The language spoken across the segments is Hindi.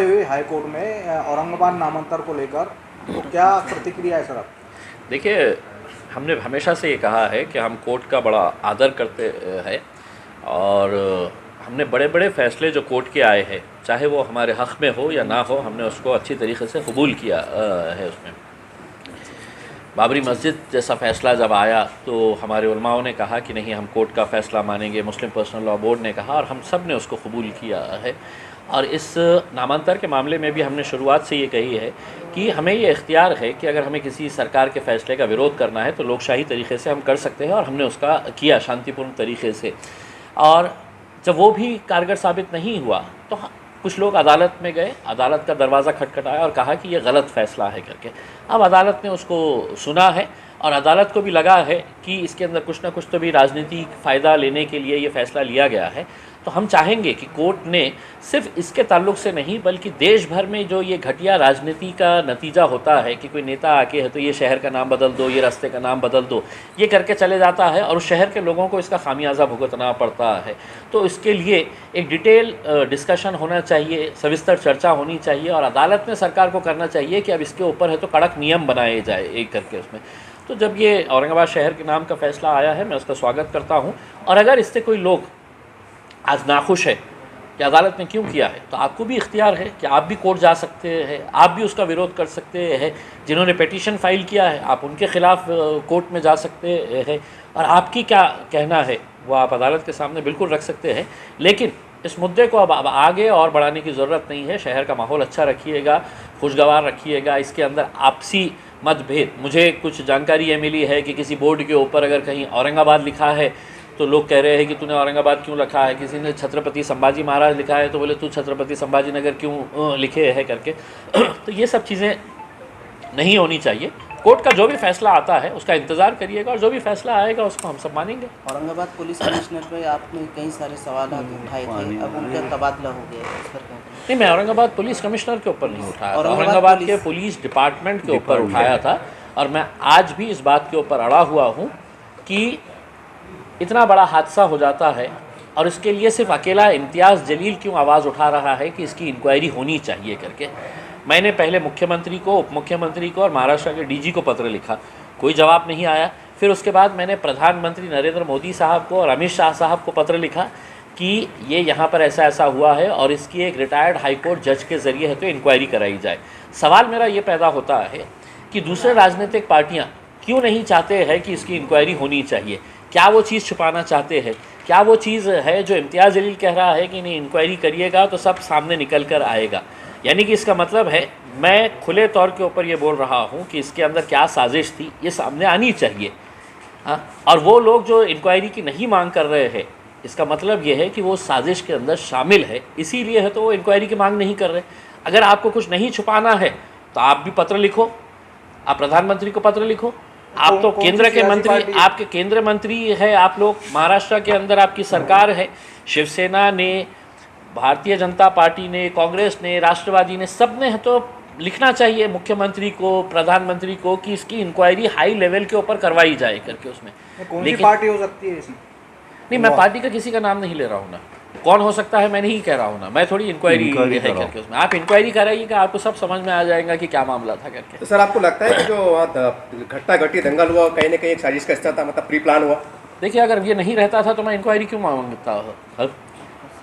हुई हाई कोर्ट में औरंगाबाद नामांतर को लेकर, तो क्या प्रतिक्रिया है सर आप? देखिए, हमने हमेशा से ये कहा है कि हम कोर्ट का बड़ा आदर करते हैं और हमने बड़े बड़े फ़ैसले जो कोर्ट के आए हैं, चाहे वो हमारे हक़ में हो या ना हो, हमने उसको अच्छी तरीके से कबूल किया है। उसमें बाबरी मस्जिद जैसा फ़ैसला जब आया तो हमारे उलमाओं ने कहा कि नहीं, हम कोर्ट का फ़ैसला मानेंगे, मुस्लिम पर्सनल लॉ बोर्ड ने कहा और हम सब ने उसको कबूल किया है। और इस नामांतर के मामले में भी हमने शुरुआत से ये कही है कि हमें ये इख्तियार है कि अगर हमें किसी सरकार के फ़ैसले का विरोध करना है तो लोकशाही तरीके से हम कर सकते हैं, और हमने उसका किया शांतिपूर्ण तरीके से। और जब वो भी कारगर साबित नहीं हुआ तो कुछ लोग अदालत में गए, अदालत का दरवाज़ा खटखटाया और कहा कि ये गलत फ़ैसला है करके। अब अदालत ने उसको सुना है और अदालत को भी लगा है कि इसके अंदर कुछ ना कुछ तो भी राजनीतिक फ़ायदा लेने के लिए ये फ़ैसला लिया गया है। तो हम चाहेंगे कि कोर्ट ने सिर्फ इसके ताल्लुक़ से नहीं बल्कि देश भर में जो ये घटिया राजनीति का नतीजा होता है कि कोई नेता आके है तो ये शहर का नाम बदल दो, ये रास्ते का नाम बदल दो, ये करके चले जाता है और उस शहर के लोगों को इसका खामियाजा भुगतना पड़ता है। तो इसके लिए एक डिटेल डिस्कशन होना चाहिए, सविस्तर चर्चा होनी चाहिए और अदालत में सरकार को करना चाहिए कि अब इसके ऊपर है तो कड़क नियम बनाए जाए एक करके उसमें। तो जब ये औरंगाबाद शहर के नाम का फ़ैसला आया है, मैं उसका स्वागत करता हूँ। और अगर इससे कोई लोग आज नाखुश है कि अदालत ने क्यों किया है, तो आपको भी इख्तियार है कि आप भी कोर्ट जा सकते हैं, आप भी उसका विरोध कर सकते हैं। जिन्होंने पिटीशन फाइल किया है आप उनके ख़िलाफ़ कोर्ट में जा सकते हैं और आपकी क्या कहना है वो आप अदालत के सामने बिल्कुल रख सकते हैं। लेकिन इस मुद्दे को अब आगे और बढ़ाने की ज़रूरत नहीं है। शहर का माहौल अच्छा रखिएगा, खुशगवार रखिएगा। इसके अंदर आपसी मतभेद, मुझे कुछ जानकारी ये मिली है कि किसी बोर्ड के ऊपर अगर कहीं औरंगाबाद लिखा है तो लोग कह रहे हैं कि तूने औरंगाबाद क्यों लिखा है, किसी ने छत्रपति संभाजी महाराज लिखा है तो बोले तू छत्रपति संभाजी नगर क्यों लिखे है करके। तो ये सब चीज़ें नहीं होनी चाहिए। कोर्ट का जो भी फैसला आता है उसका इंतज़ार करिएगा और जो भी फैसला आएगा उसको हम सब मानेंगे। औरंगाबाद पुलिस कमिश्नर पर आपने कई सारे सवाल उठाए थे, अब उनका तबादला हो गया है, इस पर क्या कहें? नहीं, मैं औरंगाबाद पुलिस कमिश्नर के ऊपर नहीं उठाया था, औरंगाबाद के पुलिस डिपार्टमेंट के ऊपर उठाया था। और मैं आज भी इस बात के ऊपर अड़ा हुआ हूँ कि इतना बड़ा हादसा हो जाता है और इसके लिए सिर्फ अकेला इम्तियाज़ जलील क्यों आवाज़ उठा रहा है कि इसकी इंक्वायरी होनी चाहिए करके। मैंने पहले मुख्यमंत्री को, उप मुख्यमंत्री को और महाराष्ट्र के डीजी को पत्र लिखा, कोई जवाब नहीं आया। फिर उसके बाद मैंने प्रधानमंत्री नरेंद्र मोदी साहब को और अमित शाह साहब को पत्र लिखा कि ये यहाँ पर ऐसा ऐसा हुआ है और इसकी एक रिटायर्ड हाई कोर्ट जज के ज़रिए है तो इंक्वायरी कराई जाए। सवाल मेरा ये पैदा होता है कि दूसरे राजनीतिक पार्टियाँ क्यों नहीं चाहते हैं कि इसकी इंक्वायरी होनी चाहिए? क्या वो चीज़ छुपाना चाहते हैं? क्या वो चीज़ है जो इम्तियाज़ जलील कह रहा है कि नहीं इंक्वायरी करिएगा तो सब सामने निकल कर आएगा? यानी कि इसका मतलब है, मैं खुले तौर के ऊपर ये बोल रहा हूँ कि इसके अंदर क्या साजिश थी ये सामने आनी चाहिए। हाँ, और वो लोग जो इंक्वायरी की नहीं मांग कर रहे हैं, इसका मतलब ये है कि वो साजिश के अंदर शामिल है, इसीलिए है तो वो इंक्वायरी की मांग नहीं कर रहे। अगर आपको कुछ नहीं छुपाना है तो आप भी पत्र लिखो, आप प्रधानमंत्री को पत्र लिखो। आप तो केंद्र के मंत्री, आपके केंद्र मंत्री है, आप लोग महाराष्ट्र के अंदर आपकी सरकार है, शिवसेना ने, भारतीय जनता पार्टी ने, कांग्रेस ने, राष्ट्रवादी ने, सब ने है तो लिखना चाहिए मुख्यमंत्री को, प्रधानमंत्री को कि इसकी इंक्वायरी हाई लेवल के ऊपर करवाई जाए करके। उसमें कौन सी पार्टी हो सकती है इसमें? नहीं, मैं पार्टी का किसी का नाम नहीं ले रहा हूँ ना, कौन हो सकता है मैं नहीं कह रहा हूँ ना, मैं थोड़ी इंक्वायरी है करके उसमें। आप इंक्वायरी कराइएगा, आपको सब समझ में आ जाएगा कि क्या मामला था करके। तो सर आपको लगता है कि जो वहाँ घटना घटी, दंगल हुआ, कहीं ना कहीं एक साजिश का हिस्सा था, मतलब प्री प्लान हुआ? देखिए, अगर ये नहीं रहता था तो मैं इंक्वायरी क्यों मांगता?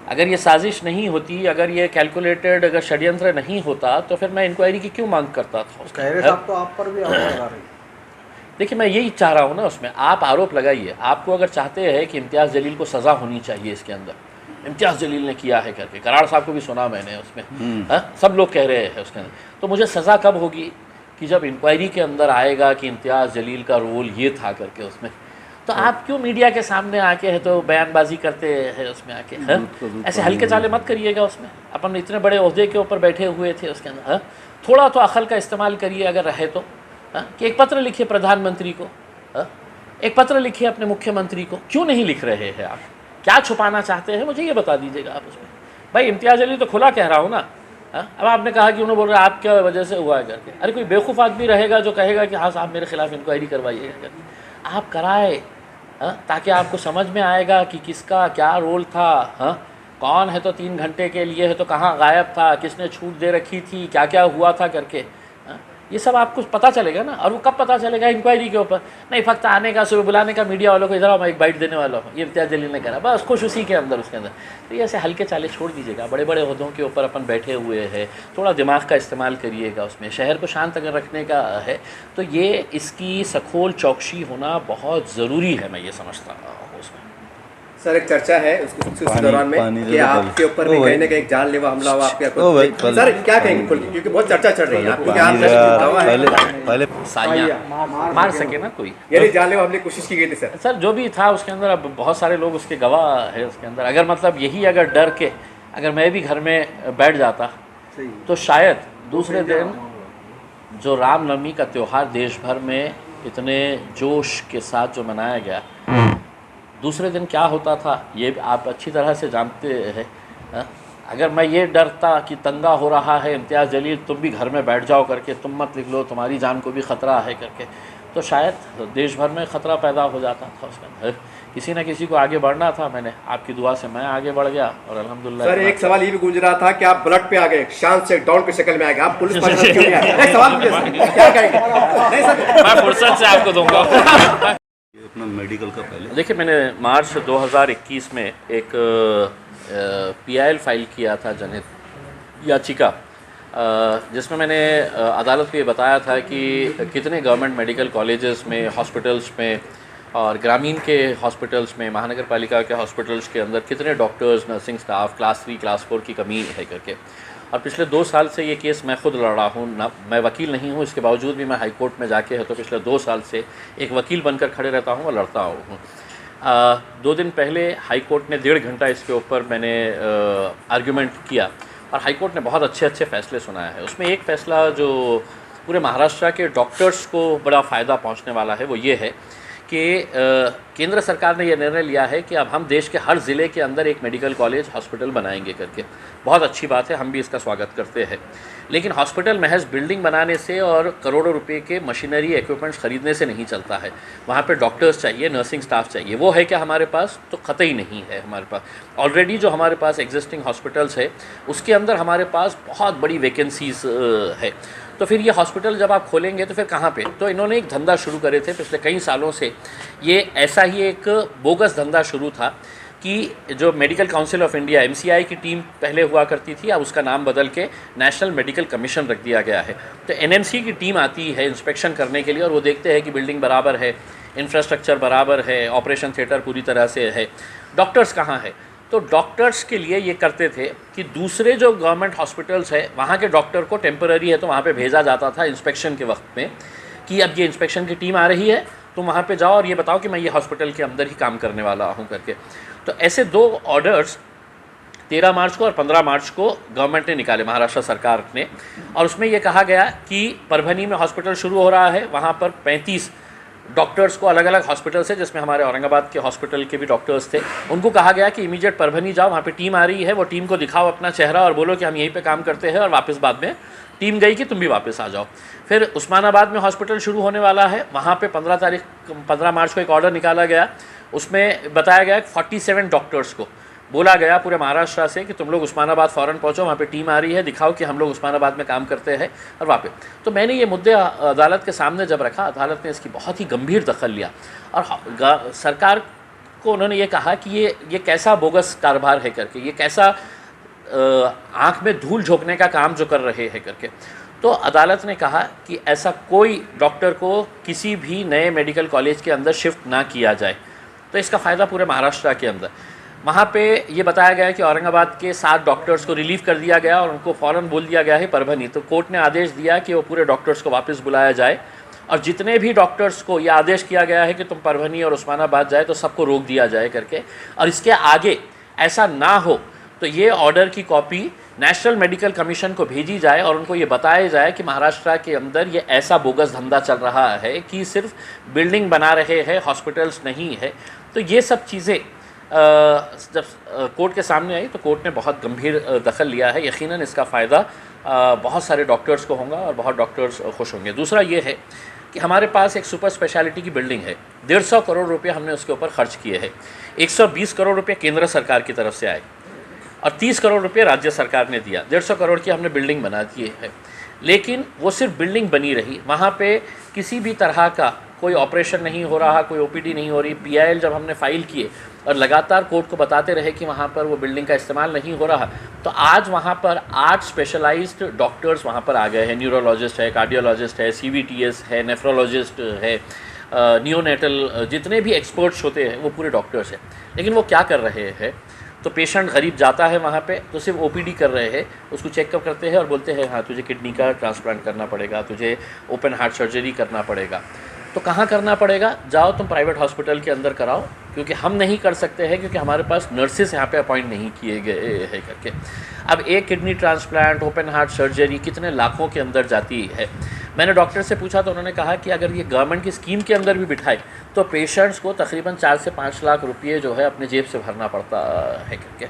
अगर ये साजिश नहीं होती, अगर ये कैलकुलेटेड, अगर षड्यंत्र नहीं होता तो फिर मैं इंक्वायरी की क्यों मांग करता था? साहब तो आप पर भी आरोप लगा रहे हैं। देखिए, मैं यही चाह रहा हूँ ना, उसमें आप आरोप लगाइए। आपको अगर चाहते हैं कि इम्तियाज़ जलील को सज़ा होनी चाहिए इसके अंदर, इम्तियाज़ जलील ने किया है करके, कराड़ साहब को भी सुना मैंने उसमें, सब लोग कह रहे हैं उसके अंदर, तो मुझे सज़ा कब होगी? कि जब इंक्वायरी के अंदर आएगा कि इम्तियाज़ जलील का रोल ये था करके उसमें। तो आप क्यों मीडिया के सामने आके है तो बयानबाजी करते हैं उसमें आके? ऐसे हल्के चाले मत करिएगा उसमें। अपन इतने बड़े ओहदे के ऊपर बैठे हुए थे उसके अंदर, थोड़ा तो अकल का इस्तेमाल करिए अगर रहे तो। कि एक पत्र लिखिए प्रधानमंत्री को, एक पत्र लिखिए अपने मुख्यमंत्री को। क्यों नहीं लिख रहे हैं आप? क्या छुपाना चाहते हैं मुझे ये बता दीजिएगा आप उसमें। भाई इम्तियाज़ जलील तो खुला कह रहा हूँ ना। अब आपने कहा कि उन्होंने बोल रहे आप क्या वजह से हुआ है करके। अरे कोई बेवकूफ़ आदमी रहेगा जो कहेगा कि हाँ साहब मेरे खिलाफ़ इंक्वायरी करवाइएगा करके। आप कराए ताकि आपको समझ में आएगा कि किसका क्या रोल था। कौन है तो 3 घंटे के लिए है तो कहाँ गायब था, किसने छूट दे रखी थी, क्या क्या हुआ था करके, ये सब आपको पता चलेगा ना। और वो कब पता चलेगा? इंक्वायरी के ऊपर नहीं, फक्त आने का, सुबह बुलाने का मीडिया वालों को, इधर मैं एक बाइट देने वाला हूँ, ये इम्तियाज़ जलील ने करा, बस खुश उसी के अंदर, उसके अंदर। तो ये ऐसे हल्के चाले छोड़ दीजिएगा। बड़े बड़े ओहदों के ऊपर अपन बैठे हुए हैं, थोड़ा दिमाग का इस्तेमाल करिएगा उसमें। शहर को शांत अगर रखने का है तो ये इसकी सखोल चौकसी होना बहुत ज़रूरी है, मैं ये समझता हूँ उसमें। सर एक चर्चा है उस दौरान में कि आपके ऊपर भी कहीं ना कहीं जानलेवा हमला हुआ आपके ऊपर। सर क्या कहेंगे खुल के, क्योंकि बहुत चर्चा चल रही है आपकी, पहले साइया मार सके ना कोई, यानी जानलेवा हमले की कोशिश की गई थी सर। सर जो भी था उसके अंदर, अब बहुत सारे लोग उसके गवाह है उसके अंदर। अगर मतलब यही अगर डर के अगर मैं भी घर में बैठ जाता तो शायद दूसरे दिन जो रामनवमी का त्यौहार देश भर में इतने जोश के साथ जो मनाया गया, दूसरे दिन क्या होता था ये आप अच्छी तरह से जानते हैं। अगर मैं ये डरता कि दंगा हो रहा है, इम्तियाज़ जलील तुम भी घर में बैठ जाओ करके, तुम मत निकलो, तुम्हारी जान को भी ख़तरा है करके, तो शायद देश भर में ख़तरा पैदा हो जाता था उसके अंदर। किसी न किसी को आगे बढ़ना था, मैंने आपकी दुआ से मैं आगे बढ़ गया और अल्हम्दुलिल्लाह। सर एक सवाल ये भी गूंज रहा था कि आप ब्लड पे आ गए, शान से डॉन की शक्ल में आ गए, आप पुलिस प्रशासन क्यों नहीं आए? एक सवाल मुझे क्या कहेंगे? नहीं सर मैं फुर्सत से आपको दूंगा। अपना मेडिकल का पहले देखिए, मैंने मार्च 2021 में एक PIL फाइल किया था, जनहित याचिका, जिसमें मैंने अदालत को ये बताया था कि कितने गवर्नमेंट मेडिकल कॉलेजेस में, हॉस्पिटल्स में और ग्रामीण के हॉस्पिटल्स में, महानगर पालिका के हॉस्पिटल्स के अंदर कितने doctors, nursing staff, class 3, class 4 की कमी है करके। और पिछले 2 साल से ये केस मैं खुद लड़ रहा हूँ ना, मैं वकील नहीं हूँ, इसके बावजूद भी मैं हाई कोर्ट में जाके है तो पिछले 2 साल से एक वकील बनकर खड़े रहता हूँ और लड़ता हूँ। 2 दिन पहले हाई कोर्ट ने 1.5 घंटा इसके ऊपर मैंने आर्ग्यूमेंट किया और हाई कोर्ट ने बहुत अच्छे अच्छे फ़ैसले सुनाया है। उसमें एक फ़ैसला जो पूरे महाराष्ट्र के डॉक्टर्स को बड़ा फ़ायदा पहुँचने वाला है वो ये है कि केंद्र सरकार ने यह निर्णय लिया है कि अब हम देश के हर ज़िले के अंदर एक मेडिकल कॉलेज, हॉस्पिटल बनाएंगे करके। बहुत अच्छी बात है, हम भी इसका स्वागत करते हैं। लेकिन हॉस्पिटल महज बिल्डिंग बनाने से और करोड़ों रुपए के मशीनरी इक्विपमेंट्स ख़रीदने से नहीं चलता है। वहाँ पे डॉक्टर्स चाहिए, नर्सिंग स्टाफ चाहिए। वो है क्या हमारे पास? तो कतई नहीं है हमारे पास। ऑलरेडी जो हमारे पास एग्जिस्टिंग हॉस्पिटल्स है उसके अंदर हमारे पास बहुत बड़ी वैकेंसीज़ है। तो फिर ये हॉस्पिटल जब आप खोलेंगे तो फिर कहाँ पे? तो इन्होंने एक धंधा शुरू करे थे पिछले कई सालों से। ये ऐसा ही एक बोगस धंधा शुरू था कि जो medical council of India MCI की टीम पहले हुआ करती थी, अब उसका नाम बदल के नेशनल मेडिकल कमीशन रख दिया गया है। तो NMC की टीम आती है इंस्पेक्शन करने के लिए और वो देखते हैं कि बिल्डिंग बराबर है, इंफ्रास्ट्रक्चर बराबर है, ऑपरेशन थिएटर पूरी तरह से है, डॉक्टर्स कहाँ है। तो डॉक्टर्स के लिए ये करते थे कि दूसरे जो गवर्नमेंट हॉस्पिटल्स है वहाँ के डॉक्टर को टेम्पररी है तो वहाँ पे भेजा जाता था इंस्पेक्शन के वक्त में कि अब ये इंस्पेक्शन की टीम आ रही है, तुम वहाँ पे जाओ और ये बताओ कि मैं ये हॉस्पिटल के अंदर ही काम करने वाला हूँ करके। तो ऐसे 2 ऑर्डर्स 13 मार्च को और 15 मार्च को गवर्नमेंट ने निकाले, महाराष्ट्र सरकार ने। और उसमें ये कहा गया कि परभनी में हॉस्पिटल शुरू हो रहा है, वहाँ पर 35 डॉक्टर्स को, अलग अलग हॉस्पिटल से, जिसमें हमारे औरंगाबाद के हॉस्पिटल के भी डॉक्टर्स थे, उनको कहा गया कि इमीडिएट परभनी जाओ, वहाँ पे टीम आ रही है, वो टीम को दिखाओ अपना चेहरा और बोलो कि हम यहीं पे काम करते हैं। और वापस बाद में टीम गई कि तुम भी वापस आ जाओ। फिर उस्मानाबाद में हॉस्पिटल शुरू होने वाला है, वहाँ पे 15 मार्च को एक ऑर्डर निकाला गया। उसमें बताया गया 47 डॉक्टर्स को बोला गया पूरे महाराष्ट्र से कि तुम लोग उस्मानाबाद फ़ौरन पहुँचो, वहाँ पे टीम आ रही है, दिखाओ कि हम लोग उस्मानाबाद में काम करते हैं और वापस। तो मैंने ये मुद्दे अदालत के सामने जब रखा, अदालत ने इसकी बहुत ही गंभीर दखल लिया और सरकार को उन्होंने ये कहा कि ये कैसा बोगस कारोबार है करके, ये कैसा आँख में धूल झोंकने का काम जो कर रहे हैं करके। तो अदालत ने कहा कि ऐसा कोई डॉक्टर को किसी भी नए मेडिकल कॉलेज के अंदर शिफ्ट ना किया जाए। तो इसका फ़ायदा पूरे महाराष्ट्र के अंदर। वहाँ पे ये बताया गया कि औरंगाबाद के 7 डॉक्टर्स को रिलीव कर दिया गया और उनको फ़ौरन बोल दिया गया है परभनी। तो कोर्ट ने आदेश दिया कि वो पूरे डॉक्टर्स को वापस बुलाया जाए और जितने भी डॉक्टर्स को ये आदेश किया गया है कि तुम परभनी और उस्मानाबाद जाए तो सबको रोक दिया जाए करके। और इसके आगे ऐसा ना हो तो ये ऑर्डर की कॉपी नेशनल मेडिकल कमीशन को भेजी जाए और उनको ये बताया जाए कि महाराष्ट्र के अंदर ये ऐसा बोगस धंधा चल रहा है कि सिर्फ बिल्डिंग बना रहे हैं, हॉस्पिटल्स नहीं है। तो ये सब चीज़ें जब कोर्ट के सामने आई तो कोर्ट ने बहुत गंभीर दखल लिया है। यकीनन इसका फ़ायदा बहुत सारे डॉक्टर्स को होगा और बहुत डॉक्टर्स खुश होंगे। दूसरा ये है कि हमारे पास एक सुपर स्पेशलिटी की बिल्डिंग है, 150 करोड़ रुपये हमने उसके ऊपर खर्च किए हैं। 120 करोड़ रुपये केंद्र सरकार की तरफ से आए और 30 करोड़ रुपये राज्य सरकार ने दिया, 150 करोड़ की हमने बिल्डिंग बना दी है। लेकिन वो सिर्फ बिल्डिंग बनी रही, वहाँ पे किसी भी तरह का कोई ऑपरेशन नहीं हो रहा, कोई ओपीडी नहीं हो रही। पीआईएल जब हमने फ़ाइल किए और लगातार कोर्ट को बताते रहे कि वहाँ पर वो बिल्डिंग का इस्तेमाल नहीं हो रहा, तो आज वहाँ पर 8 स्पेशलाइज्ड डॉक्टर्स वहाँ पर आ गए हैं। न्यूरोलॉजिस्ट है, कार्डियोलॉजिस्ट है, CVTS है, नेफ्रोलॉजिस्ट है, नियोनेटल, जितने भी एक्सपर्ट्स होते हैं वो पूरे डॉक्टर्स हैं। लेकिन वो क्या कर रहे हैं, तो पेशेंट गरीब जाता है वहाँ पे तो सिर्फ ओपीडी कर रहे हैं, उसको चेकअप करते हैं और बोलते हैं हाँ तुझे किडनी का ट्रांसप्लांट करना पड़ेगा, तुझे ओपन हार्ट सर्जरी करना पड़ेगा। तो कहाँ करना पड़ेगा, जाओ तुम प्राइवेट हॉस्पिटल के अंदर कराओ, क्योंकि हम नहीं कर सकते हैं, क्योंकि हमारे पास नर्सेस यहाँ पे अपॉइंट नहीं किए गए हैं करके। अब एक kidney transplant, open heart surgery कितने लाखों के अंदर जाती है। मैंने डॉक्टर से पूछा तो उन्होंने कहा कि अगर ये गवर्नमेंट की स्कीम के अंदर भी बिठाए तो पेशेंट्स को तकरीबन 4 से 5 लाख रुपये जो है अपने जेब से भरना पड़ता है करके।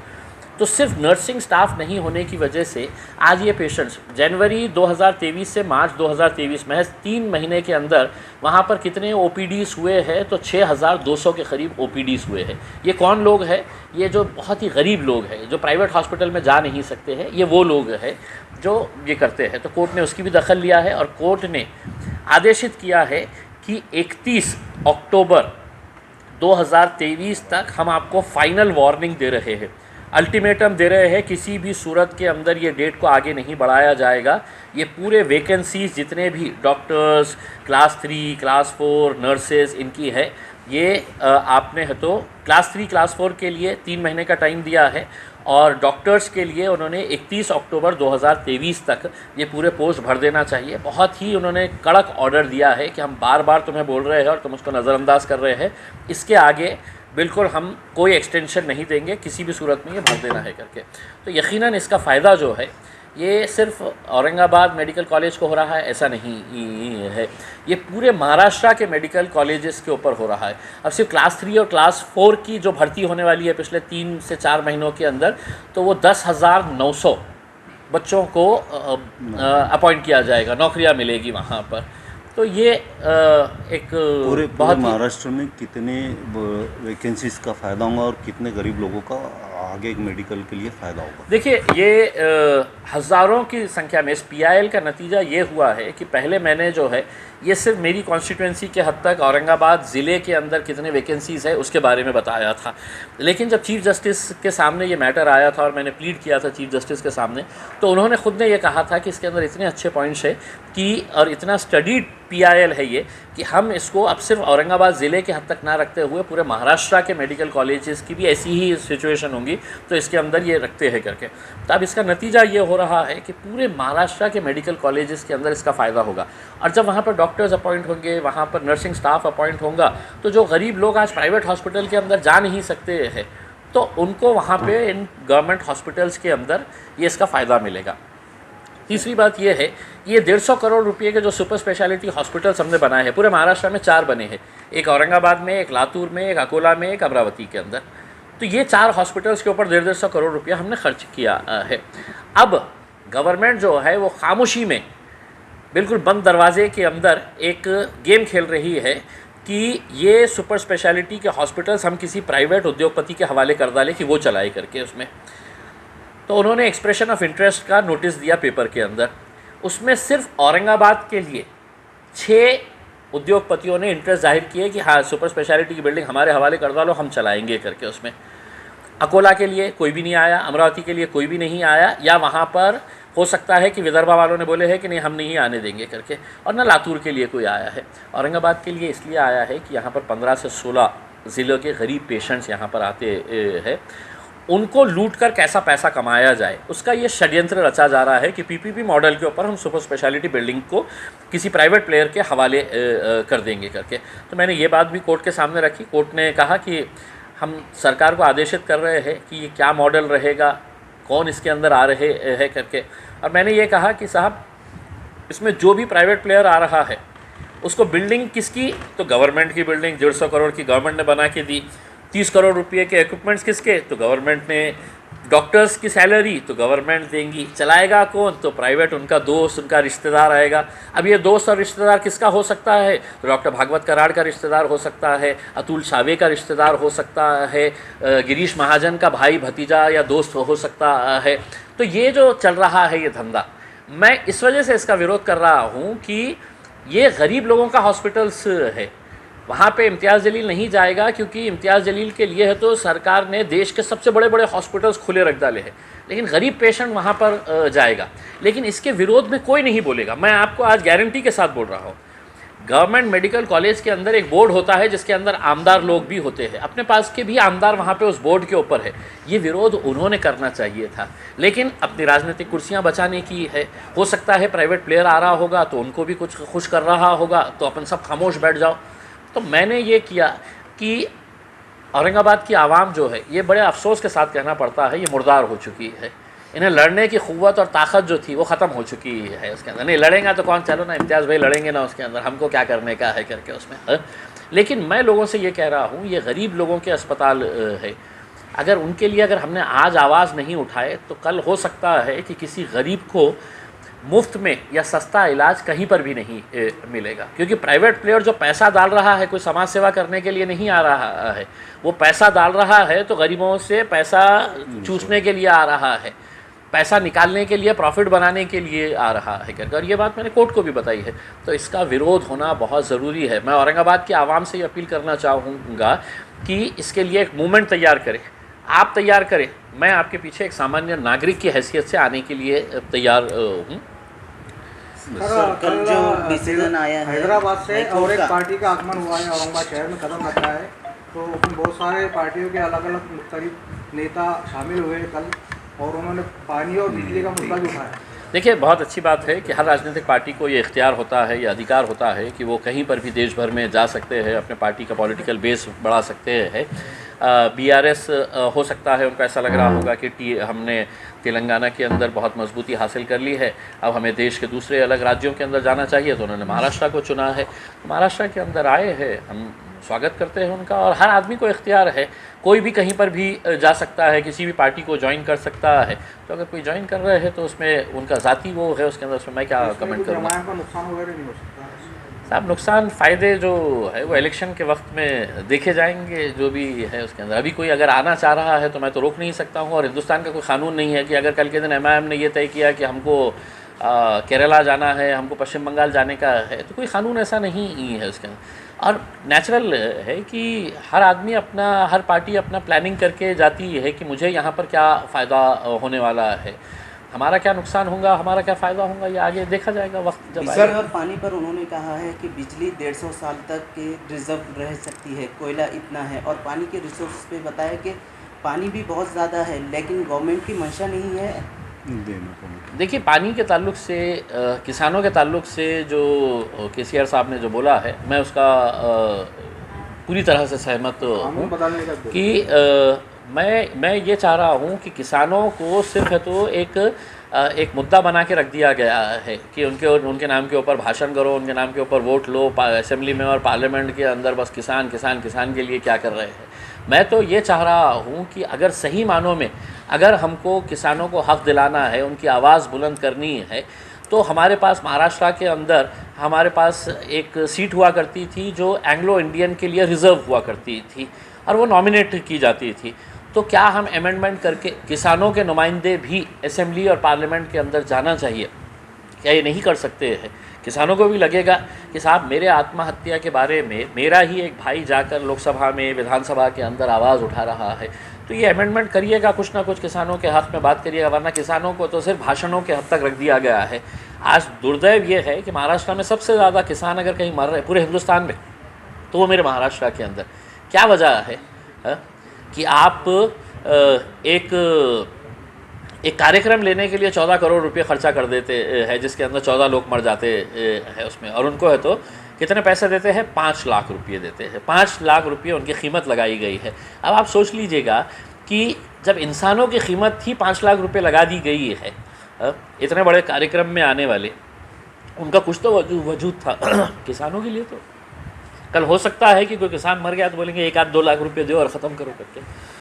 तो सिर्फ नर्सिंग स्टाफ नहीं होने की वजह से आज ये पेशेंट्स जनवरी 2023 से मार्च 2023 महज 3 महीने के अंदर वहाँ पर कितने OPDs हुए हैं, तो 6200 के करीब OPDs हुए हैं। ये कौन लोग हैं, ये जो बहुत ही गरीब लोग हैं, जो प्राइवेट हॉस्पिटल में जा नहीं सकते हैं, ये वो लोग हैं जो ये करते हैं। तो कोर्ट ने उसकी भी दखल लिया है और कोर्ट ने आदेशित किया है कि 31 अक्टूबर 2023 तक हम आपको फाइनल वार्निंग दे रहे हैं, अल्टीमेटम दे रहे हैं, किसी भी सूरत के अंदर ये डेट को आगे नहीं बढ़ाया जाएगा। ये पूरे वैकेंसीज जितने भी डॉक्टर्स क्लास 3, क्लास 4, नर्सेज इनकी है, ये आपने है तो क्लास 3, क्लास 4 के लिए 3 महीने का टाइम दिया है और डॉक्टर्स के लिए उन्होंने 31 अक्टूबर 2023 तक ये पूरे पोस्ट भर देना चाहिए। बहुत ही उन्होंने कड़क ऑर्डर दिया है कि हम बार बार तुम्हें बोल रहे हैं और तुम उसको नज़रअंदाज कर रहे हैं, इसके आगे बिल्कुल हम कोई एक्सटेंशन नहीं देंगे, किसी भी सूरत में ये भर देना है करके। तो यकीनन इसका फ़ायदा जो है ये सिर्फ औरंगाबाद मेडिकल कॉलेज को हो रहा है ऐसा नहीं है, ये पूरे महाराष्ट्र के मेडिकल कॉलेजेस के ऊपर हो रहा है। अब सिर्फ क्लास 3 और क्लास 4 की जो भर्ती होने वाली है पिछले 3 से 4 महीनों के अंदर, तो वो 10,900 बच्चों को अपॉइंट किया जाएगा, नौकरियां मिलेगी वहाँ पर। तो ये एक पूरे बहुत महाराष्ट्र में कितने वैकेंसीज का फ़ायदा होगा और कितने गरीब लोगों का आगे एक मेडिकल के लिए फ़ायदा होगा। देखिए ये हज़ारों की संख्या में इस PIL का नतीजा ये हुआ है कि पहले मैंने जो है ये सिर्फ मेरी कॉन्स्टिट्यूंसी के हद तक औरंगाबाद ज़िले के अंदर कितने वैकेंसीज़ है उसके बारे में बताया था। लेकिन जब चीफ़ जस्टिस के सामने ये मैटर आया था और मैंने प्लीड किया था चीफ़ जस्टिस के सामने, तो उन्होंने ख़ुद ने ये कहा था कि इसके अंदर इतने अच्छे पॉइंट्स है कि और इतना स्टडीड PIL है ये कि हम इसको अब सिर्फ औरंगाबाद ज़िले के हद तक ना रखते हुए पूरे महाराष्ट्र के मेडिकल कॉलेजेस की भी ऐसी ही सिचुएशन होंगी तो इसके अंदर ये रखते हैं करके। तो अब इसका नतीजा ये हो रहा है कि पूरे महाराष्ट्र के मेडिकल कॉलेजेस के अंदर इसका फ़ायदा होगा। और जब वहाँ पर डॉक्टर्स अपॉइंट होंगे, वहाँ पर नर्सिंग स्टाफ अपॉइंट होगा, तो जो गरीब लोग आज प्राइवेट हॉस्पिटल के अंदर जा नहीं सकते हैं तो उनको वहाँ पे इन गवर्नमेंट हॉस्पिटल्स के अंदर ये इसका फ़ायदा मिलेगा। तीसरी बात ये है, ये 150 करोड़ रुपए के जो सुपर स्पेशलिटी हॉस्पिटल्स हमने बनाए हैं, पूरे महाराष्ट्र में 4 बने हैं, एक औरंगाबाद में, एक लातूर में, एक अकोला में, एक अमरावती के अंदर। तो ये 4 हॉस्पिटल्स के ऊपर 150 करोड़ रुपया हमने खर्च किया है। अब गवर्नमेंट जो है वो खामोशी में बिल्कुल बंद दरवाजे के अंदर एक गेम खेल रही है कि ये सुपर स्पेशलिटी के हॉस्पिटल्स हम किसी प्राइवेट उद्योगपति के हवाले कर डालें कि वो चलाए करके उसमें। तो उन्होंने एक्सप्रेशन ऑफ इंटरेस्ट का नोटिस दिया पेपर के अंदर, उसमें सिर्फ औरंगाबाद के लिए 6 उद्योगपतियों ने इंटरेस्ट जाहिर किए कि हाँ सुपर स्पेशलिटी की बिल्डिंग हमारे हवाले कर डालो, हम चलाएंगे करके उसमें। अकोला के लिए कोई भी नहीं आया, अमरावती के लिए कोई भी नहीं आया, या वहाँ पर हो सकता है कि विदर्भा वालों ने बोले हैं कि नहीं हम नहीं आने देंगे करके, और ना लातूर के लिए कोई आया है। औरंगाबाद के लिए इसलिए आया है कि यहाँ पर 15 से 16 ज़िलों के गरीब पेशेंट्स यहाँ पर आते हैं, उनको लूट कर कैसा पैसा कमाया जाए उसका ये षड्यंत्र रचा जा रहा है कि PPP मॉडल के ऊपर हम सुपर स्पेशलिटी बिल्डिंग को किसी प्राइवेट प्लेयर के हवाले कर देंगे करके। तो मैंने ये बात भी कोर्ट के सामने रखी। कोर्ट ने कहा कि हम सरकार को आदेशित कर रहे हैं कि ये क्या मॉडल रहेगा, कौन इसके अंदर आ रहे हैं करके। और मैंने ये कहा कि साहब इसमें जो भी प्राइवेट प्लेयर आ रहा है उसको बिल्डिंग किसकी, तो गवर्नमेंट की बिल्डिंग 150 करोड़ की गवर्नमेंट ने बना के दी। 30 करोड़ रुपये के इक्विपमेंट्स किसके, तो गवर्नमेंट ने डॉक्टर्स की सैलरी तो गवर्नमेंट देंगी, चलाएगा कौन? तो प्राइवेट, उनका दोस्त, उनका रिश्तेदार आएगा। अब ये दोस्त और रिश्तेदार किसका हो सकता है? तो डॉक्टर भागवत कराड़ का रिश्तेदार हो सकता है, अतुल सावे का रिश्तेदार हो सकता है, गिरीश महाजन का भाई भतीजा या दोस्त हो सकता है। तो ये जो चल रहा है ये धंधा, मैं इस वजह से इसका विरोध कर रहा हूँ कि ये गरीब लोगों का हॉस्पिटल्स है, वहाँ पे इम्तियाज़ जलील नहीं जाएगा, क्योंकि इम्तियाज़ जलील के लिए है तो सरकार ने देश के सबसे बड़े बड़े हॉस्पिटल्स खुले रख डाले हैं, लेकिन गरीब पेशेंट वहाँ पर जाएगा। लेकिन इसके विरोध में कोई नहीं बोलेगा। मैं आपको आज गारंटी के साथ बोल रहा हूँ, गवर्नमेंट मेडिकल कॉलेज के अंदर एक बोर्ड होता है जिसके अंदर आमदार लोग भी होते हैं, अपने पास के भी आमदार वहाँ पे उस बोर्ड के ऊपर है। ये विरोध उन्होंने करना चाहिए था, लेकिन अपनी राजनीतिक कुर्सियाँ बचाने की है। हो सकता है प्राइवेट प्लेयर आ रहा होगा तो उनको भी कुछ खुश कर रहा होगा, तो अपन सब खामोश बैठ जाओ। तो मैंने ये किया कि औरंगाबाद की आवाम जो है, ये बड़े अफसोस के साथ कहना पड़ता है, ये मुर्दार हो चुकी है। इन्हें लड़ने की क़ुव्वत और ताकत जो थी वो ख़त्म हो चुकी है उसके अंदर। नहीं लड़ेगा तो कौन, चलो ना इम्तियाज़ भाई लड़ेंगे ना उसके अंदर, हमको क्या करने का है करके उसमें है। लेकिन मैं लोगों से ये कह रहा हूँ, ये गरीब लोगों के अस्पताल है, अगर उनके लिए अगर हमने आज आवाज़ नहीं उठाए तो कल हो सकता है कि किसी गरीब को मुफ्त में या सस्ता इलाज कहीं पर भी नहीं मिलेगा। क्योंकि प्राइवेट प्लेयर जो पैसा डाल रहा है कोई समाज सेवा करने के लिए नहीं आ रहा है, वो पैसा डाल रहा है तो गरीबों से पैसा चूसने के लिए आ रहा है, पैसा निकालने के लिए, प्रॉफिट बनाने के लिए आ रहा है करके। और ये बात मैंने कोर्ट को भी बताई है। तो इसका विरोध होना बहुत ज़रूरी है। मैं औरंगाबाद की आवाम से ये अपील करना चाहूँगा कि इसके लिए एक मूवमेंट तैयार करें, आप तैयार करें, मैं आपके पीछे एक सामान्य नागरिक की हैसियत से आने के लिए तैयार हूँ। कल जो डिसीजन आया है हैदराबाद से और एक पार्टी का आगमन हुआ है औरंगाबाद शहर में, कदम रखा है, तो उसमें बहुत सारे पार्टियों के अलग अलग मुख्तलिफ नेता शामिल हुए कल, और उन्होंने पानी और बिजली का मुद्दा भी उठाया। देखिए, बहुत अच्छी बात है कि हर राजनीतिक पार्टी को ये इख्तियार होता है, ये अधिकार होता है कि वो कहीं पर भी देश भर में जा सकते हैं, अपने पार्टी का पॉलिटिकल बेस बढ़ा सकते हैं। बीआरएस हो सकता है उनको ऐसा लग रहा होगा कि हमने तेलंगाना के अंदर बहुत मजबूती हासिल कर ली है, अब हमें देश के दूसरे अलग राज्यों के अंदर जाना चाहिए, तो उन्होंने महाराष्ट्र को चुना है। महाराष्ट्र के अंदर आए हैं, हम स्वागत करते हैं उनका, और हर आदमी को इख्तियार है, कोई भी कहीं पर भी जा सकता है, किसी भी पार्टी को ज्वाइन कर सकता है। तो अगर कोई ज्वाइन कर रहे हैं तो उसमें उनका ज़ाती वो है, उसके अंदर उसमें मैं क्या कमेंट करूँगा। नुकसान वगैरह नहीं हो सकता साहब, नुकसान फ़ायदे जो है वो इलेक्शन के वक्त में देखे जाएंगे, जो भी है उसके अंदर। अभी कोई अगर आना चाह रहा है तो मैं तो रोक नहीं सकता हूँ, और हिंदुस्तान का कोई कानून नहीं है कि अगर कल के दिन एमआईएम ने ये तय किया कि हमको केरला जाना है, हमको पश्चिम बंगाल जाने का है, तो कोई कानून ऐसा नहीं है उसके अंदर। और नेचुरल है कि हर आदमी अपना, हर पार्टी अपना प्लानिंग करके जाती है कि मुझे यहाँ पर क्या फ़ायदा होने वाला है, हमारा क्या नुकसान होगा, हमारा क्या फ़ायदा होगा, ये आगे देखा जाएगा वक्त जब बिजली और पानी पर उन्होंने कहा है कि बिजली 150 साल तक के रिजर्व रह सकती है, कोयला इतना है, और पानी के रिसोर्स पे बताया कि पानी भी बहुत ज़्यादा है, लेकिन गवर्नमेंट की मंशा नहीं है देना को। देखिए, पानी के ताल्लुक से, किसानों के ताल्लुक से जो केसीआर साहब ने जो बोला है, मैं उसका पूरी तरह से सहमत हूँ कि मैं ये चाह रहा हूँ कि किसानों को सिर्फ है तो एक मुद्दा बना के रख दिया गया है कि उनके नाम के ऊपर भाषण करो, उनके नाम के ऊपर वोट लो, असेंबली में और पार्लियामेंट के अंदर बस किसान किसान किसान के लिए क्या कर रहे हैं। मैं तो ये चाह रहा हूँ कि अगर सही मानों में अगर हमको किसानों को हक़ दिलाना है, उनकी आवाज़ बुलंद करनी है, तो हमारे पास महाराष्ट्र के अंदर हमारे पास एक सीट हुआ करती थी जो एंग्लो इंडियन के लिए रिज़र्व हुआ करती थी, और वो नॉमिनेट की जाती थी। तो क्या हम अमेंडमेंट करके किसानों के नुमाइंदे भी असेंबली और पार्लियामेंट के अंदर जाना चाहिए? क्या ये नहीं कर सकते हैं? किसानों को भी लगेगा कि साहब, मेरे आत्महत्या के बारे में मेरा ही एक भाई जाकर लोकसभा में, विधानसभा के अंदर आवाज़ उठा रहा है, तो ये अमेंडमेंट करिएगा, कुछ ना कुछ किसानों के हक़ में बात करिएगा, वरना किसानों को तो सिर्फ भाषणों के हद तक रख दिया गया है। आज दुर्दैव ये है कि महाराष्ट्र में सबसे ज़्यादा किसान अगर कहीं मर रहे पूरे हिंदुस्तान में, तो वो मेरे महाराष्ट्र के अंदर। क्या वजह है कि आप एक कार्यक्रम लेने के लिए 14 करोड़ रुपए खर्चा कर देते हैं, जिसके अंदर 14 लोग मर जाते हैं उसमें, और उनको है तो कितने पैसे देते हैं? 5 लाख रुपये देते हैं। 5 लाख रुपये उनकी कीमत लगाई गई है। अब आप सोच लीजिएगा कि जब इंसानों की कीमत ही 5 लाख रुपये लगा दी गई है इतने बड़े कार्यक्रम में आने वाले, उनका कुछ तो वजूद था। किसानों के लिए तो कल हो सकता है कि कोई किसान मर गया तो बोलेंगे 1-2 लाख रुपये दो और ख़त्म करो करके।